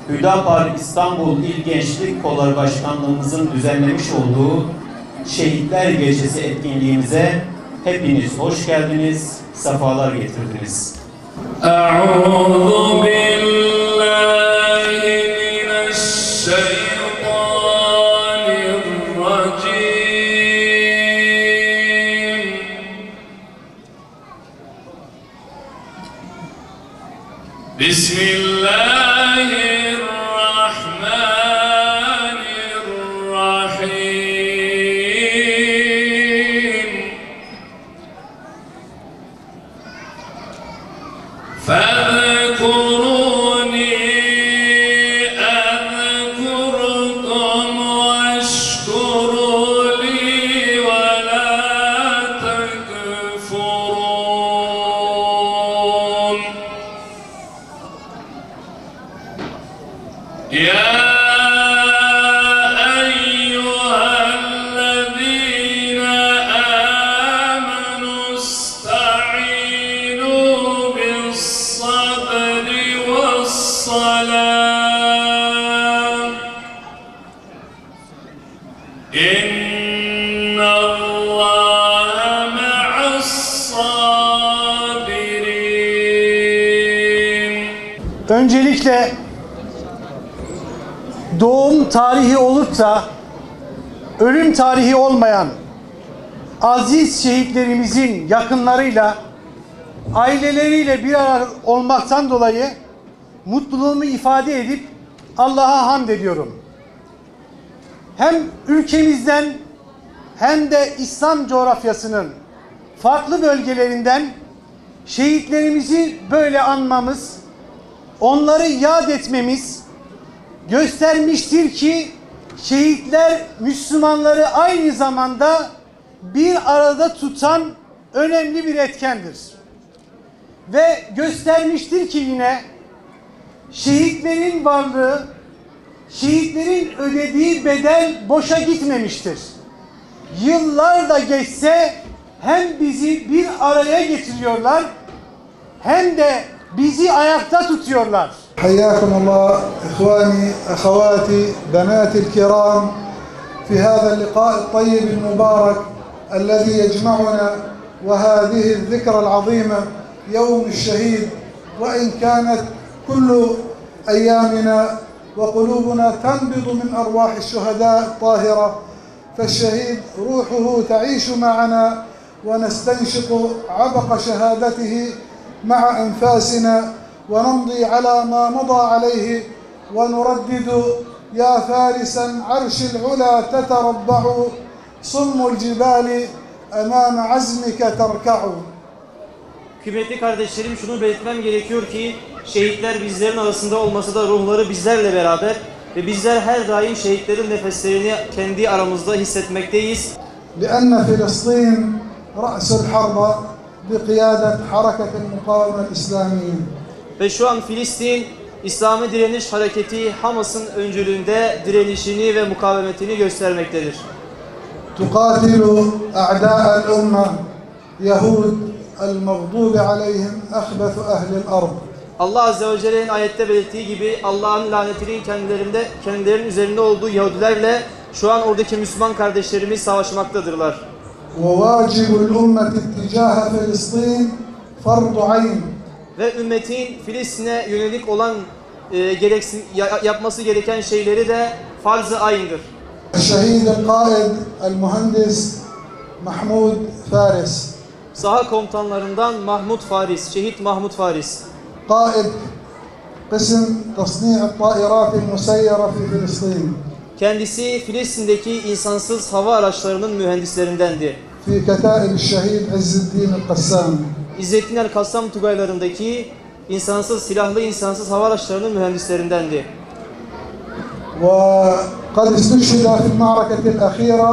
Hüdapar İstanbul İl Gençlik Kolları Başkanlığımızın düzenlemiş olduğu Şehitler Gecesi etkinliğimize hepiniz hoş geldiniz, sefalar getirdiniz. Eûzu billahi mineşşeytanirracim. Bismillahirrahmanirrahim. فاذكروني أذكركم واشكروا لي ولا تكفرون يا أيها الذين آمنوا استعينوا بالصبر والصلاة إن الله مع الصابرين. Öncelikle doğum tarihi olup da ölüm tarihi olmayan aziz şehitlerimizin yakınlarıyla, aileleriyle bir arada olmaktan dolayı mutluluğumu ifade edip Allah'a hamd ediyorum. Hem ülkemizden hem de İslam coğrafyasının farklı bölgelerinden şehitlerimizi böyle anmamız, onları yad etmemiz göstermiştir ki şehitler Müslümanları aynı zamanda bir arada tutan önemli bir etkendir. Ve göstermiştir ki yine şehitlerin varlığı, şehitlerin ödediği bedel boşa gitmemiştir. Yıllar da geçse hem bizi bir araya getiriyorlar hem de bizi ayakta tutuyorlar. حياكم الله إخواني أخواتي بناتي الكرام في هذا اللقاء الطيب المبارك الذي يجمعنا وهذه الذكرى العظيمة يوم الشهيد وإن كانت كل أيامنا وقلوبنا تنبض من أرواح الشهداء الطاهرة فالشهيد روحه تعيش معنا ونستنشق عبق شهادته مع أنفاسنا ونمضي على ما مضى عليه ونردد يا فارسا عرش العلا تتربع صم الجبال أمام عزمك تركع. Kıymetli kardeşlerim, şunu belirtmem gerekiyor ki şehitler bizlerin arasında olmasa da ruhları bizlerle beraber ve bizler her daim şehitlerin nefeslerini kendi aramızda hissetmekteyiz. لأن فلسطين رأس الحرب بقيادة حركة المقاومة الإسلامية. Ve şu an Filistin İslami Direniş Hareketi Hamas'ın öncülüğünde direnişini ve mukavemetini göstermektedir. تقاتل أعداء الأمة يهود المغضوب عليهم أخبث أهل الأرض. Allah Azze ve Celle'nin ayette belirttiği gibi Allah'ın lanetinin kendilerinin üzerinde olduğu Yahudilerle şu an oradaki Müslüman kardeşlerimiz savaşmaktadırlar. وواجب الأمة اتجاه فلسطين فرض عين. Ve ümmetin Filistin'e yönelik olan yapması gereken şeyleri de farz-ı ayındır. الشهيد القائد المهندس محمود فارس. Saha komutanlarından Mahmud Faris, şehit Mahmud Faris. قائد قسم تصنيع الطائرات المسيرة في فلسطين. Kendisi Filistin'deki insansız hava araçlarının mühendislerindendi. في كتائب الشهيد عز الدين القسام. İzzettin el-Kassam Tugaylarındaki silahlı insansız hava araçlarının mühendislerindendi. وقد استشهد في المعركة الأخيرة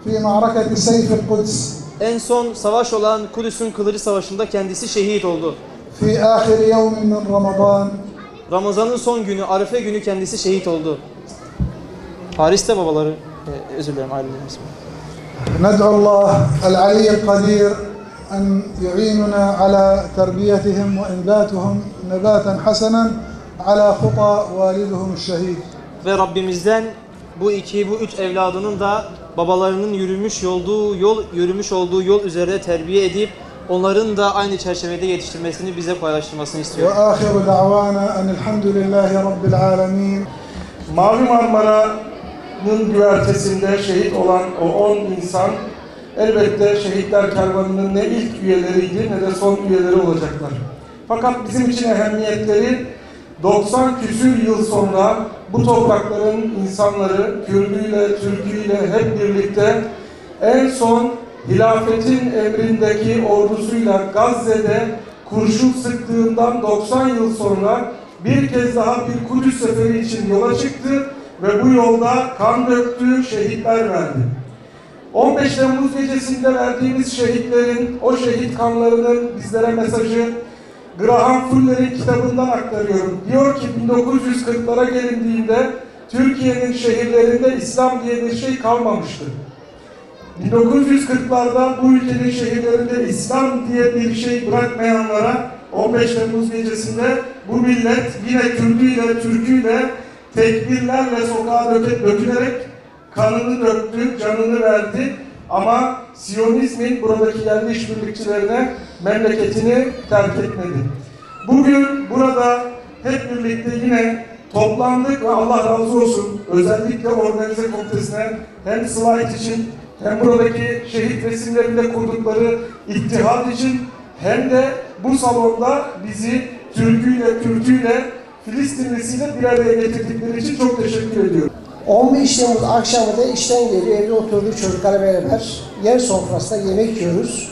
في معركة سيف القدس En son savaş olan Kudüs'ün Kılıcı Savaşı'nda kendisi şehit oldu. في آخر يوم من رمضان Ramazan'ın son günü, Arife günü kendisi şehit oldu. Paris'te babaları, özür dilerim ailelerimiz. ندعو الله العلي القدير أن يعيننا على تربيتهم وإنباتهم نباتا حسنا على خطى والدهم الشهيد. Ve Rabbimizden bu üç evladının da babalarının yürümüş olduğu yol üzere terbiye edip onların da aynı çerçevede yetiştirmesini bize paylaştırmasını istiyorum. وآخر دعوانا أن الحمد لله رب العالمين. Mavi Marmara'nın güvertesinde şehit olan o 10 insan elbette şehitler kervanının ne ilk üyeleriydi ne de son üyeleri olacaklar. Fakat bizim için ehemmiyetleri 90 küsür yıl sonra bu toprakların insanları Kürdüyle, Türküyle hep birlikte en son hilafetin emrindeki ordusuyla Gazze'de kurşun sıktığından 90 yıl sonra bir kez daha bir Kudüs seferi için yola çıktı ve bu yolda kan döktü, şehitler verdi. 15 Temmuz gecesinde verdiğimiz şehitlerin, o şehit kanlarının bizlere mesajı Graham Fuller'in kitabından aktarıyorum. Diyor ki 1940'lara gelindiğinde Türkiye'nin şehirlerinde İslam diye bir şey kalmamıştı. 1940'larda bu ülkenin şehirlerinde İslam diye bir şey bırakmayanlara 15 Temmuz gecesinde bu millet yine Kürdüyle, Türküyle, tekbirlerle sokağa dökülerek kanını döktü, canını verdi. Ama Siyonizmin buradaki yerli işbirlikçilerine memleketini terk etmedi. Bugün burada hep birlikte yine toplandık ve Allah razı olsun özellikle organize komitesine hem slide için hem buradaki şehit resimlerinde kurdukları ittihad için hem de bu salonda bizi Türküyle, Kürtüyle, Filistinlisiyle bir araya getirdikleri için çok teşekkür ediyorum. 15 Temmuz akşamı da işten geliyor, evde oturduk çocuklarla beraber yer sofrasında yemek yiyoruz.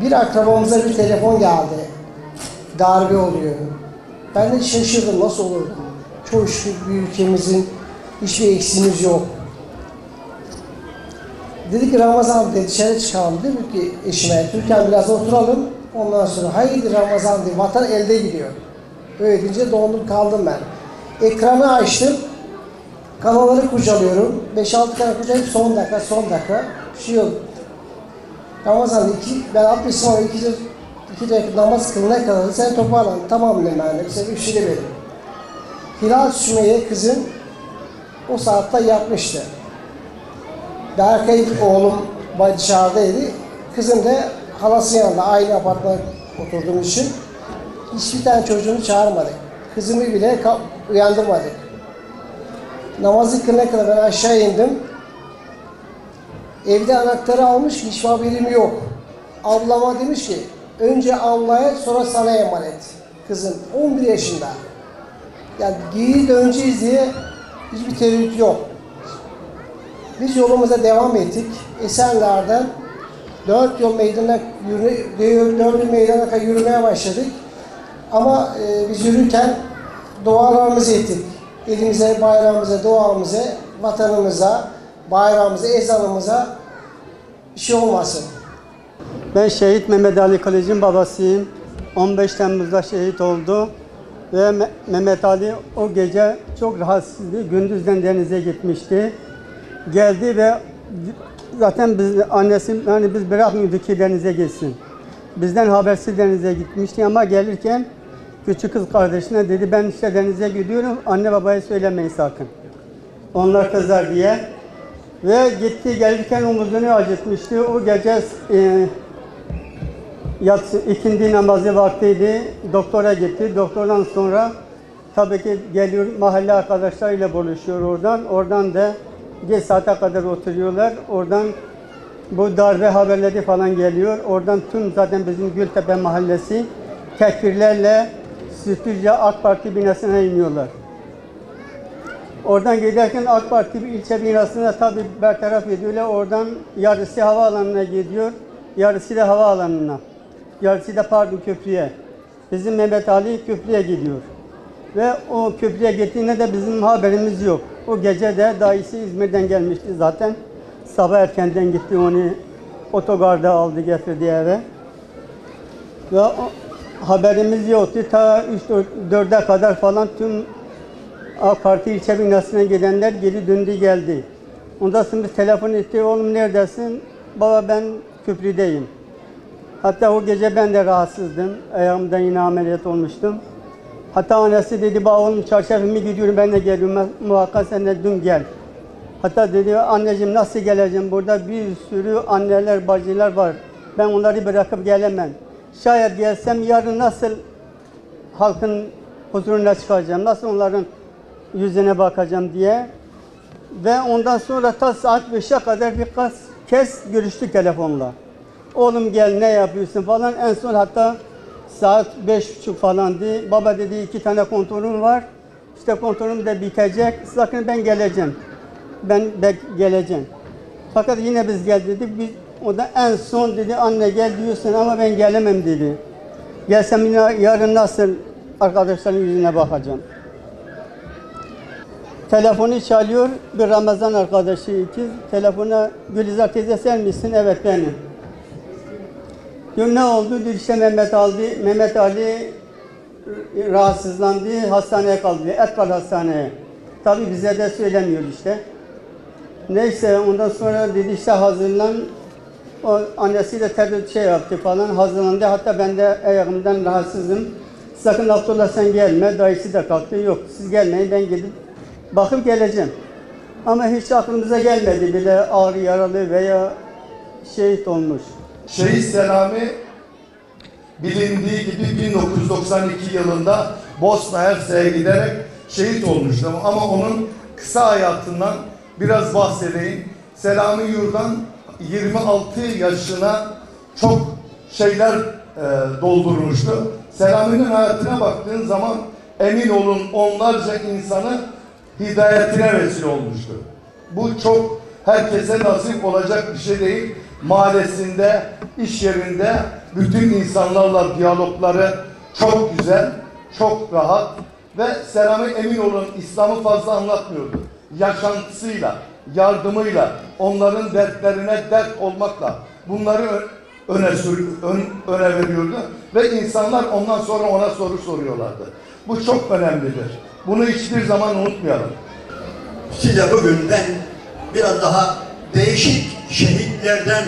Bir akrabamıza bir telefon geldi, darbe oluyor. Ben de şaşırdım, nasıl olur? Çok şükür bir ülkemizin hiçbir eksiğimiz yok. Dedi ki Ramazan dedi, dışarı çıkalım. Dedim ki eşime, Türkan biraz oturalım. Ondan sonra haydi Ramazan diye, vatan elde gidiyor. Öyle deyince dondum kaldım ben. Ekranı açtım, kanalları kurcalıyorum. 5-6 tane kurcalayıp son dakika. Bir şey yok. Ramazan ben abdestim var, 2 dakika namaz kılına kadar sen toparlan. Tamam dedim ben de, bize bir şey demedim. Hilal Sümeyye kızım o saatte yatmıştı. Berkay oğlum dışarıdaydı. Kızım da halasının yanında, aynı apartmana oturduğum için hiçbir tane çocuğunu çağırmadık. Kızımı bile uyandırmadık. Namazı kılana kadar ben aşağı indim. Evde anahtarı almış, hiç haberim yok. Ablama demiş ki, önce Allah'a sonra sana emanet. Kızım 11 yaşında. Yani geri döneceğiz diye hiçbir tereddüt yok. Biz yolumuza devam ettik. Esenler'den 4 yol meydana yürümeye başladık. Ama biz yürürken dualarımızı ettik. Elimize, bayrağımıza, duamıza, vatanımıza, bayrağımıza, ezanımıza bir şey olmasın. Ben şehit Mehmet Ali Kılıç'ın babasıyım. 15 Temmuz'da şehit oldu. Ve Mehmet Ali o gece çok rahatsızdı. Gündüzden denize gitmişti. Geldi ve zaten annesi yani biz bırakmıyorduk ki denize gitsin. Bizden habersiz denize gitmişti ama gelirken küçük kız kardeşine dedi ben işte denize gidiyorum, anne babaya söylemeyin sakın. Onlar kızar diye. Ve gitti, gelirken omuzunu acıtmıştı. O gece ikindi namazı vaktiydi. Doktora gitti. Doktordan sonra tabii ki geliyor, mahalle arkadaşlarıyla buluşuyor oradan. Oradan da geç saate kadar oturuyorlar. Oradan bu darbe haberleri falan geliyor. Oradan tüm zaten bizim Gültepe mahallesi tekbirlerle Sütlüce AK Parti binasına iniyorlar. Oradan giderken AK Parti ilçe binasına tabii bertaraf ediyorlar. Oradan yarısı havaalanına gidiyor, yarısı da havaalanına. Yarısı da pardon köprüye. Bizim Mehmet Ali köprüye gidiyor. Ve o köprüye gittiğinde de bizim haberimiz yok. O gece de dayısı İzmir'den gelmişti zaten. sabah erkenden gitti, onu otogarda aldı getirdi eve. Ve haberimiz yoktu. Ta 3-4'e kadar falan tüm AK Parti ilçe binasına gidenler geri döndü geldi. Ondan sonra telefon etti, oğlum neredesin? Baba ben köprüdeyim. Hatta o gece ben de rahatsızdım. Ayağımdan yine ameliyat olmuştum. Hatta annesi dedi, baba oğlum çarşafımı gidiyorum, ben de geliyorum. Muhakkak sen de dün gel. Hatta dedi, anneciğim nasıl geleceğim? Burada bir sürü anneler, bacılar var. Ben onları bırakıp gelemem. Şayet gelsem yarın nasıl halkın huzuruna çıkacağım? Nasıl onların yüzüne bakacağım diye. Ve ondan sonra ta saat 5'e kadar birkaç kez görüştük telefonla. Oğlum gel ne yapıyorsun falan. En son hatta saat 5.30 falandı. Baba dedi 2 tane kontrolüm var. İşte kontrolüm de bitecek. Sakın ben geleceğim. Ben geleceğim. Fakat yine biz gel dedik. O da en son dedi anne gel diyorsun ama ben gelemem dedi. Gelsem yine yarın nasıl arkadaşların yüzüne bakacağım. Telefonu çalıyor, bir Ramazan arkadaşı ikiz. Telefona Gülizar teyze sen misin? Evet benim. Diyor ne oldu? Diyor işte Mehmet Ali rahatsızlandı, hastaneye kaldı. Etkal hastaneye. Tabii bize de söylemiyor işte. Neyse ondan sonra dedi işte hazırlan. O annesiyle şey yaptı falan, hazırlandı. Hatta ben de ayağımdan rahatsızım. Sakın Abdullah sen gelme. Dayısı da kalktı. Yok siz gelmeyin, ben gidip bakıp geleceğim. Ama hiç aklımıza gelmedi bile ağrı yaralı veya şehit olmuş. Şehit Selami bilindiği gibi 1992 yılında Bosna Hersek'e giderek şehit olmuştu. Ama onun kısa hayatından biraz bahsedeyim. Selami Yurdan 26 yaşına çok şeyler doldurmuştu. Selami'nin hayatına baktığın zaman emin olun onlarca insanı hidayetine vesile olmuştu. Bu çok herkese nasip olacak bir şey değil. Mahallesinde, iş yerinde bütün insanlarla diyalogları çok güzel, çok rahat ve Selami emin olun İslam'ı fazla anlatmıyordu. Yaşantısıyla, yardımıyla, onların dertlerine dert olmakla bunları öne veriyordu ve insanlar ondan sonra ona soru soruyorlardı. Bu çok önemlidir. Bunu hiçbir zaman unutmayalım. Size bugün ben biraz daha değişik şehitlerden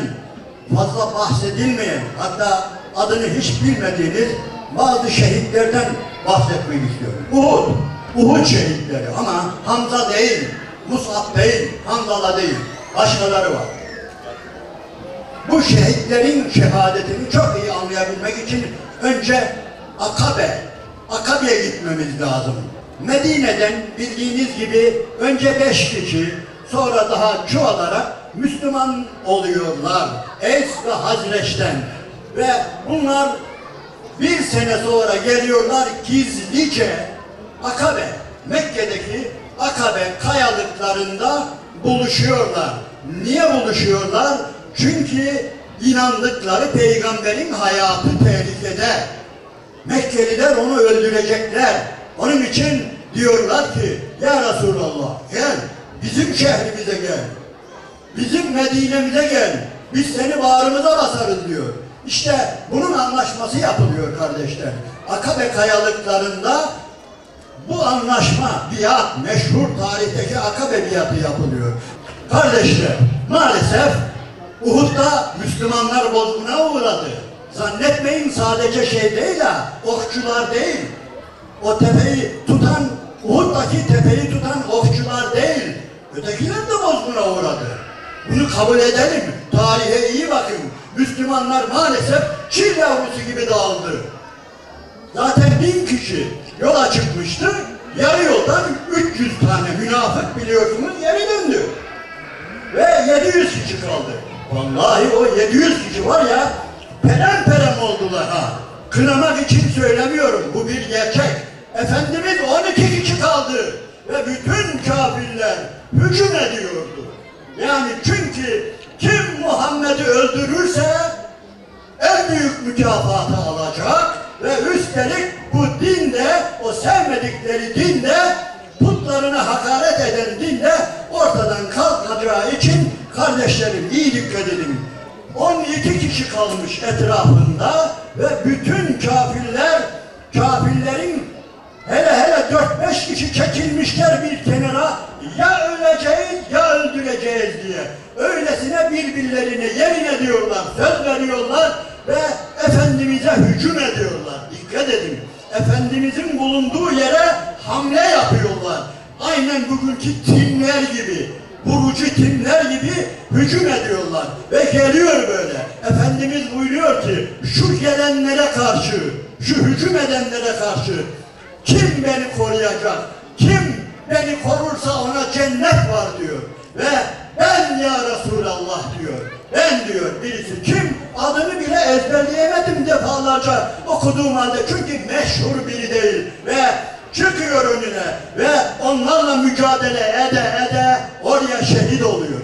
fazla bahsedilmeyen, hatta adını hiç bilmediğiniz bazı şehitlerden bahsetmek istiyorum. Uhud şehitleri ama Hamza değil, Mus'ab değil, Hamza'la değil, başkaları var. Bu şehitlerin şehadetini çok iyi anlayabilmek için önce Akabe'ye gitmemiz lazım. Medine'den bildiğiniz gibi önce 5 kişi, sonra daha çoğalarak Müslüman oluyorlar. Evs ve Hazreç'ten. Ve bunlar bir sene sonra geliyorlar gizlice Mekke'deki Akabe kayalıklarında buluşuyorlar. Niye buluşuyorlar? Çünkü inandıkları peygamberin hayatı tehlikede. Mekkeliler onu öldürecekler. Onun için diyorlar ki ya Resulallah gel bizim şehrimize gel. Bizim Medine'mize gel. Biz seni bağrımıza basarız diyor. İşte bunun anlaşması yapılıyor kardeşler. Akabe kayalıklarında bu anlaşma, biat, meşhur tarihteki Akabe biatı yapılıyor. Kardeşler, maalesef Uhud'da Müslümanlar bozguna uğradı. Zannetmeyin sadece şey değil ha, okçular değil. O tepeyi tutan, Uhud'daki tepeyi tutan okçular değil. Ötekiler de bozguna uğradı. Bunu kabul edelim. Tarihe iyi bakın. Müslümanlar maalesef çil yavrusu gibi dağıldı. Zaten 1000 kişi yola çıkmıştı. Yarı yoldan 300 tane münafık biliyorsunuz geri döndü. Ve 700 kişi kaldı. Vallahi o 700 kişi var ya perem oldular ha. Kınamak için söylemiyorum. Bu bir gerçek. Efendimiz 12 kişi kaldı. Ve bütün kafirler hücum ediyordu. Yani çünkü kim Muhammed'i öldürürse en büyük mükafatı alacak ve üstelik bu dinde, o sevmedikleri dinde, putlarına hakaret eden dinde ortadan kalkacağı için kardeşlerim iyi dikkat edin. 12 kişi kalmış etrafında ve bütün kafirlerin hele 4-5 kişi çekilmişler bir kenara, ya öleceğiz ya öldüreceğiz diye. Öylesine birbirlerine yemin ediyorlar, söz veriyorlar ve Efendimiz'e hücum ediyorlar. Dikkat edin, Efendimiz'in bulunduğu yere hamle yapıyorlar. Aynen bugünkü timler gibi, vurucu timler gibi hücum ediyorlar. Ve geliyor böyle. Efendimiz buyuruyor ki, şu gelenlere karşı, şu hücum edenlere karşı kim beni koruyacak? Kim beni korursa ona cennet var diyor. Ve ben ya Resulallah diyor. Ben diyor birisi. Kim? Adını bile ezberleyemedim defalarca okuduğum halde. Çünkü meşhur biri değil. Ve çıkıyor önüne ve onlarla mücadele ede oraya şehit oluyor.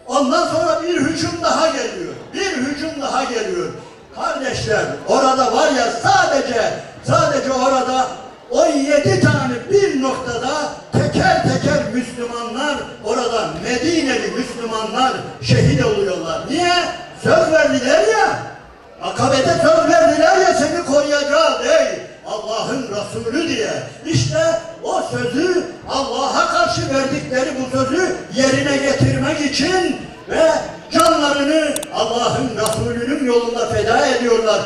Ondan sonra bir hücum daha geliyor. Bir hücum daha geliyor. Kardeşler orada var ya sadece orada 17 tane bir noktada teker Müslümanlar orada Medineli Müslümanlar şehit oluyorlar. Niye? Söz verdiler ya. Akabe'de söz verdiler ya seni koruyacağız ey Allah'ın Resulü diye. İşte o sözü Allah'a karşı verdikleri bu sözü yerine getirmek için ve canlarını Allah'ın Resulü'nün yolunda feda ediyorlar.